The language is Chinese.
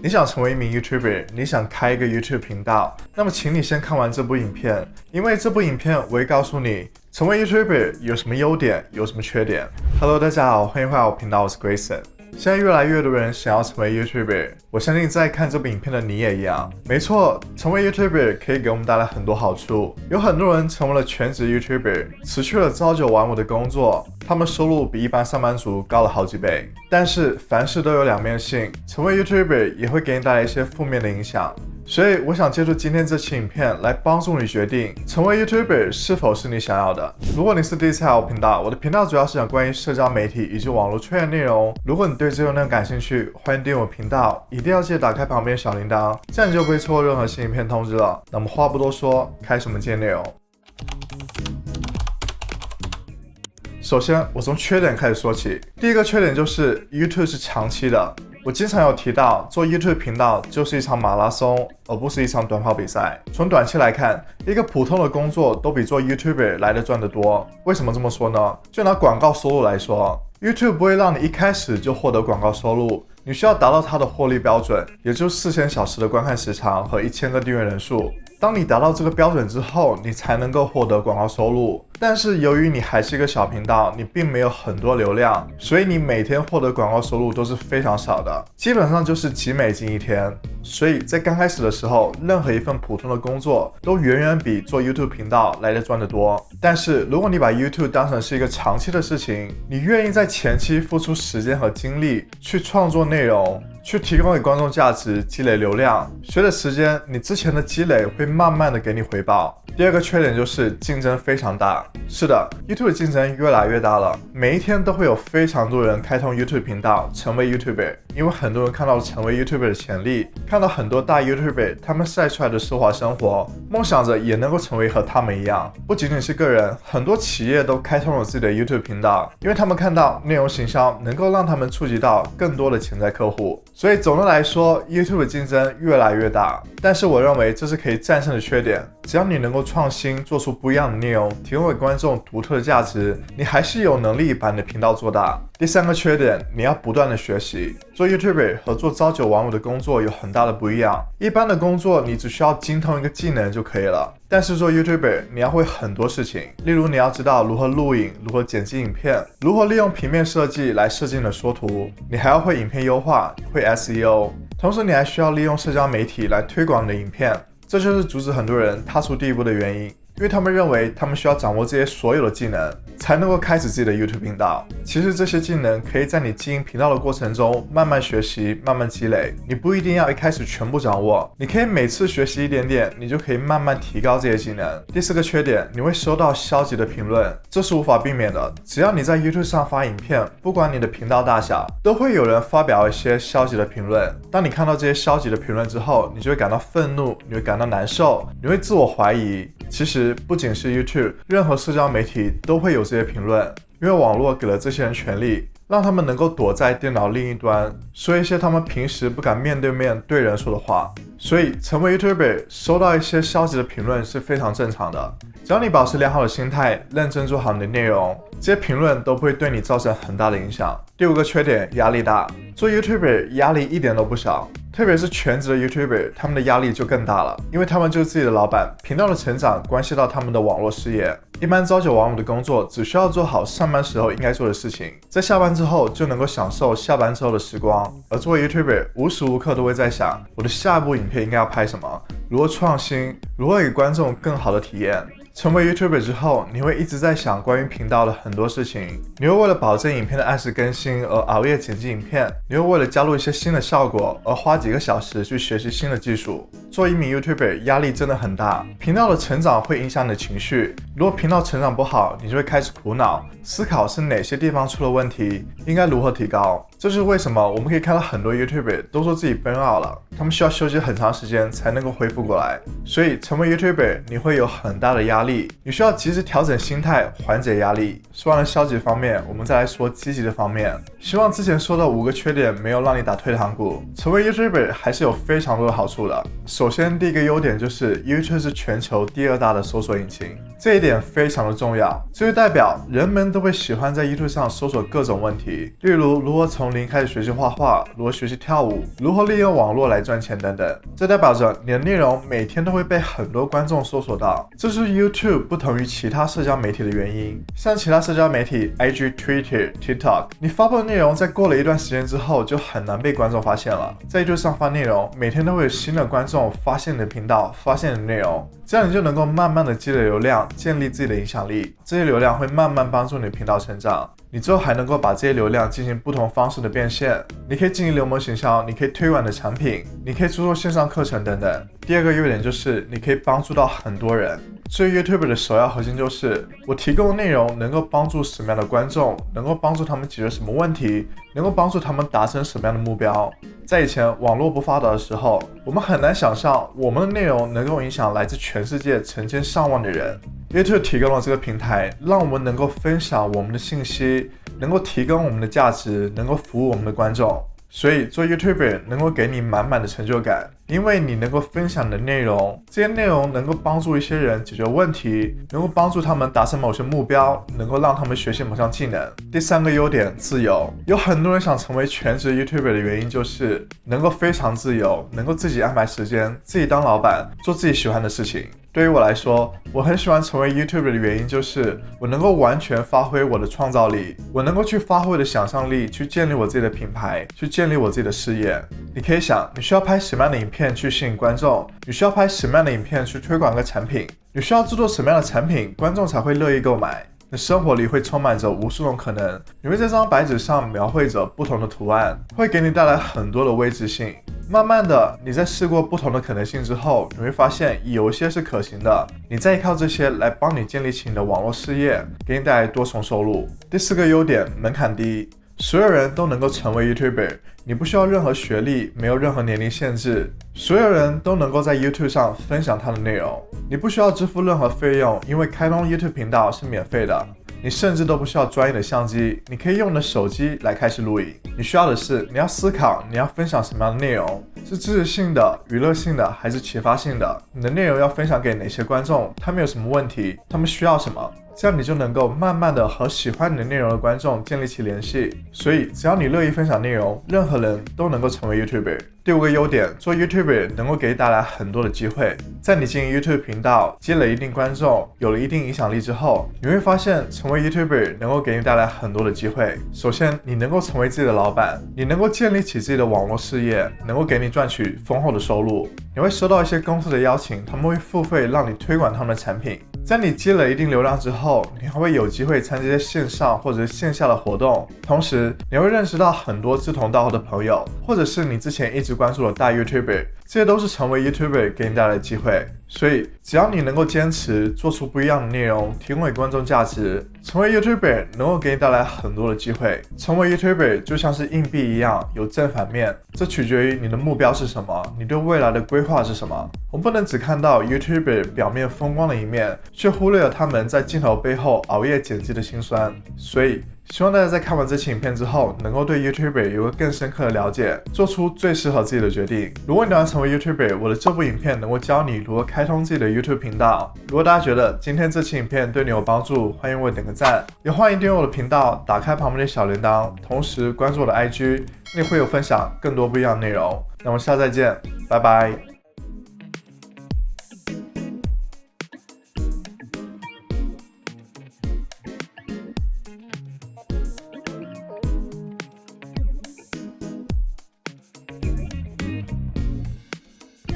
你想成为一名 YouTuber， 你想开一个 YouTube 频道，那么请你先看完这部影片，因为这部影片我会告诉你成为 YouTuber 有什么优点，有什么缺点。Hello， 大家好，欢迎回来我频道，我是 Grayson。现在越来越多人想要成为 YouTuber， 我相信在看这部影片的你也一样。没错，成为 YouTuber 可以给我们带来很多好处。有很多人成为了全职 YouTuber， 辞去了朝九晚五的工作，他们收入比一般上班族高了好几倍。但是凡事都有两面性，成为 YouTuber 也会给你带来一些负面的影响。所以我想借助今天这期影片来帮助你决定成为 YouTuber 是否是你想要的。如果你是第一次来我频道，我的频道主要是讲关于社交媒体以及网络圈的内容。如果你对这个内容感兴趣，欢迎订阅我频道，一定要记得打开旁边小铃铛，这样你就不会错过任何新影片通知了。那么话不多说，开始我们今天内容。首先，我从缺点开始说起。第一个缺点就是 YouTube 是长期的。我经常有提到，做 YouTube 频道就是一场马拉松，而不是一场短跑比赛。从短期来看，一个普通的工作都比做 YouTuber 来的赚得多。为什么这么说呢？就拿广告收入来说， YouTube 不会让你一开始就获得广告收入，你需要达到它的获利标准，也就是4000小时的观看时长和1000个订阅人数。当你达到这个标准之后，你才能够获得广告收入。但是由于你还是一个小频道，你并没有很多流量，所以你每天获得广告收入都是非常少的，基本上就是几美金一天。所以在刚开始的时候，任何一份普通的工作都远远比做 YouTube 频道来的赚得多。但是如果你把 YouTube 当成是一个长期的事情，你愿意在前期付出时间和精力去创作内容，去提供给观众价值，积累流量，随着时间，你之前的积累会慢慢的给你回报。第二个缺点就是竞争非常大。是的， YouTube 的竞争越来越大了，每一天都会有非常多人开通 YouTube 频道，成为 YouTuber， 因为很多人看到了成为 YouTuber 的潜力，看到很多大 YouTuber 他们晒出来的奢华生活，梦想着也能够成为和他们一样。不仅仅是个人，很多企业都开通了自己的 YouTube 频道，因为他们看到内容行销能够让他们触及到更多的潜在客户。所以总的来说， YouTube 的竞争越来越大，但是我认为这是可以战胜的缺点。只要你能够创新，做出不一样的内容，提供给观众独特的价值，你还是有能力把你的频道做大。第三个缺点，你要不断的学习。做 YouTuber 和做朝九晚五的工作有很大的不一样。一般的工作你只需要精通一个技能就可以了，但是做 YouTuber 你要会很多事情，例如你要知道如何录影，如何剪辑影片，如何利用平面设计来设计你的缩图，你还要会影片优化，会 SEO， 同时你还需要利用社交媒体来推广你的影片。这就是阻止很多人踏出第一步的原因，因为他们认为他们需要掌握这些所有的技能，才能够开始自己的 YouTube 频道。其实这些技能可以在你经营频道的过程中慢慢学习，慢慢积累，你不一定要一开始全部掌握，你可以每次学习一点点，你就可以慢慢提高这些技能。第四个缺点，你会收到消极的评论，这是无法避免的。只要你在 YouTube 上发影片，不管你的频道大小，都会有人发表一些消极的评论。当你看到这些消极的评论之后，你就会感到愤怒，你会感到难受，你会自我怀疑。其实不仅是 YouTube， 任何社交媒体都会有这些评论，因为网络给了这些人权利，让他们能够躲在电脑另一端，说一些他们平时不敢面对面对人说的话。所以成为 YouTuber 收到一些消极的评论是非常正常的，只要你保持良好的心态，认真做好你的内容，这些评论都不会对你造成很大的影响。第五个缺点，压力大。做 YouTuber 压力一点都不小，特别是全职的 YouTuber， 他们的压力就更大了，因为他们就是自己的老板，频道的成长关系到他们的网络事业。一般朝九晚五的工作只需要做好上班时候应该做的事情，在下班之后就能够享受下班之后的时光。而作为 YouTuber， 无时无刻都会在想，我的下一部影片应该要拍什么，如何创新，如何给观众更好的体验。成为 YouTuber 之后，你会一直在想关于频道的很多事情，你会为了保证影片的按时更新而熬夜剪辑影片，你会为了加入一些新的效果而花几个小时去学习新的技术。做一名 YouTuber 压力真的很大，频道的成长会影响你的情绪，如果频道成长不好，你就会开始苦恼，思考是哪些地方出了问题，应该如何提高。这就是为什么我们可以看到很多 YouTuber 都说自己 burn out 了，他们需要休息很长时间才能够恢复过来。所以成为 YouTuber 你会有很大的压力，你需要及时调整心态，缓解压力。说完了消极方面，我们再来说积极的方面。希望之前说的5个缺点没有让你打退堂鼓，成为 YouTuber 还是有非常多的好处的。首先第一个优点就是 YouTube 是全球第2大的搜索引擎，这一点非常的重要，这就代表人们都会喜欢在 YouTube 上搜索各种问题，例如如何从从零开始学习画画，如何学习跳舞，如何利用网络来赚钱等等。这代表着你的内容每天都会被很多观众搜索到，这就是 YouTube 不同于其他社交媒体的原因。像其他社交媒体 IG、Twitter、TikTok， 你发布的内容在过了一段时间之后就很难被观众发现了。在 YouTube 上发内容，每天都会有新的观众发现你的频道，发现你的内容，这样你就能够慢慢的积累流量，建立自己的影响力。这些流量会慢慢帮助你的频道成长，你之后还能够把这些流量进行不同方式的变现。你可以进行流氓行销，你可以推广你的产品，你可以出售线上课程等等。第二个优点就是你可以帮助到很多人。所以 YouTuber 的首要核心就是我提供的内容能够帮助什么样的观众，能够帮助他们解决什么问题，能够帮助他们达成什么样的目标。在以前网络不发达的时候，我们很难想象我们的内容能够影响来自全世界成千上万的人。YouTube 提供了这个平台，让我们能够分享我们的信息，能够提供我们的价值，能够服务我们的观众。所以做 YouTuber 能够给你满满的成就感，因为你能够分享你的内容，这些内容能够帮助一些人解决问题，能够帮助他们达成某些目标，能够让他们学习某项技能。第三个优点，自由。有很多人想成为全职 YouTuber 的原因就是能够非常自由，能够自己安排时间，自己当老板，做自己喜欢的事情。对于我来说，我很喜欢成为 YouTuber 的原因就是我能够完全发挥我的创造力，我能够去发挥我的想象力，去建立我自己的品牌，去建立我自己的事业。你可以想，你需要拍什么样的影片去吸引观众？你需要拍什么样的影片去推广个产品？你需要制作什么样的产品，观众才会乐意购买？你生活里会充满着无数种可能，你会在这张白纸上描绘着不同的图案，会给你带来很多的未知性。慢慢的，你在试过不同的可能性之后，你会发现有一些是可行的，你再靠这些来帮你建立起你的网络事业，给你带来多重收入。第四个优点，门槛低。所有人都能够成为 YouTuber， 你不需要任何学历，没有任何年龄限制，所有人都能够在 YouTube 上分享他的内容。你不需要支付任何费用，因为开通 YouTube 频道是免费的。你甚至都不需要专业的相机，你可以用你的手机来开始录影。你需要的是，你要思考你要分享什么样的内容，是知识性的、娱乐性的，还是启发性的？你的内容要分享给哪些观众？他们有什么问题？他们需要什么？这样你就能够慢慢的和喜欢你的内容的观众建立起联系。所以只要你乐意分享内容，任何人都能够成为 YouTuber。第五个优点，做 YouTuber 能够给你带来很多的机会。在你经营 YouTube 频道，积累一定观众，有了一定影响力之后，你会发现成为 YouTuber 能够给你带来很多的机会。首先，你能够成为自己的老板，你能够建立起自己的网络事业，能够给你赚取丰厚的收入。你会收到一些公司的邀请，他们会付费让你推广他们的产品。在你积累一定流量之后，你还会有机会参加一些线上或者线下的活动，同时你会认识到很多志同道合的朋友，或者是你之前一直关注的大 YouTuber， 这些都是成为 YouTuber 给你带来的机会。所以只要你能够坚持做出不一样的内容，提供给观众价值，成为 YouTuber 能够给你带来很多的机会。成为 YouTuber 就像是硬币一样，有正反面，这取决于你的目标是什么，你对未来的规划是什么。我们不能只看到 YouTuber 表面风光的一面，却忽略了他们在镜头背后熬夜剪辑的辛酸。所以希望大家在看完这期影片之后，能够对 YouTuber 有个更深刻的了解，做出最适合自己的决定。如果你要成为 YouTuber， 我的这部影片能够教你如何开通自己的 YouTube 频道。如果大家觉得今天这期影片对你有帮助，欢迎为我点个赞，也欢迎订阅我的频道，打开旁边的小铃铛，同时关注我的 IG， 那里会有分享更多不一样的内容。那我们下次再见，拜拜。